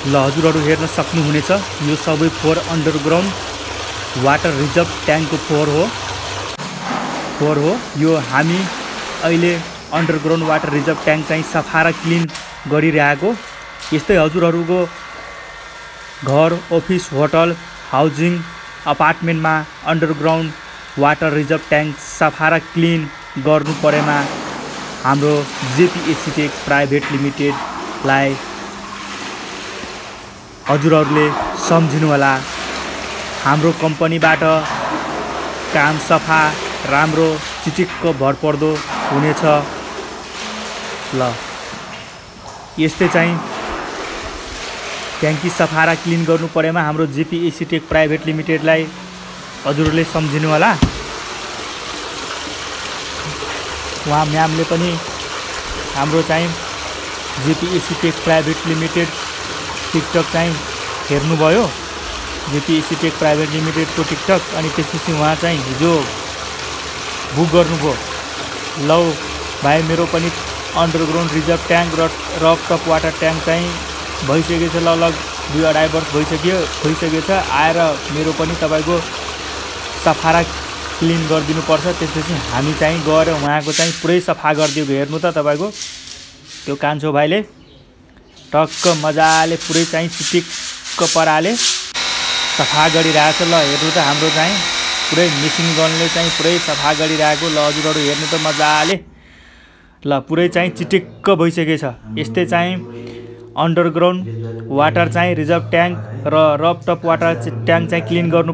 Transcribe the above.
ल हजुरहरू हेर्न सक्नुहुनेछ यो सबै फोहोर अन्डरग्राउन्ड वाटर रिजर्भ ट्याङ्कको फोहोर हो। यो हामी अहिले अन्डरग्राउन्ड वाटर रिजर्भ ट्याङ्क चाहिँ सफा र क्लिन गरिरहेको। यस्तै हजुरहरूको घर, अफिस, होटल, हाउसिङ, अपार्टमेन्टमा अन्डरग्राउन्ड वाटर रिजर्भ ट्याङ्क सफा र क्लिन गर्नु परेमा हाम्रो जेपी एसीटेक प्राइभेट लिमिटेडलाई हजुरहरूले सम्झिनु होला। हाम्रो कम्पनीबाट काम सफा, राम्रो, चिटिक्क भरपर्दो हुनेछ। ल यस्तै चाहिँ ट्याङ्की सफा र क्लिन गर्नु परेमा हाम्रो जेपी एसीटेक प्राइभेट लिमिटेडलाई हजुरहरूले सम्झिनु होला। उहाँ म्यामले पनि हाम्रो चाहिँ जेपी एसीटेक प्राइभेट लिमिटेड टिकटक चाहिँ हेर्नुभयो, जेपी एसीटेक प्राइभेट लिमिटेडको टिकटक। अनि त्यसपछि उहाँ चाहिँ हिजो बुक गर्नुभयो। लौ भाइ मेरो पनि अन्डरग्राउन्ड रिजर्भ ट्याङ्क र रकटप वाटर ट्याङ्क चाहिँ भइसकेछ, लगभग 2-2.5 वर्ष भइसकेछ। आएर मेरो पनि तपाईँको सफा र क्लिन गरिदिनुपर्छ। त्यसपछि हामी चाहिँ गएर उहाँको चाहिँ पुरै सफा गरिदिएको। हेर्नु त तपाईँको त्यो कान्छो भाइले टक्क मजाले पुरै चाहिँ चिटिक्क पराले सफा गरिरहेछ। ल हेर्नु त हाम्रो चाहिँ पुरै मेसिन गनले चाहिँ पुरै सफा गरिरहेको। ल हजुरहरू हेर्नु त मजाले। ल पुरै चाहिँ चिटिक्क भइसकेछ। यस्तै चाहिँ अन्डरग्राउन्ड वाटर चाहिँ रिजर्भ ट्याङ्क र रकटप वाटर ट्याङ्क चाहिँ क्लिन गर्नु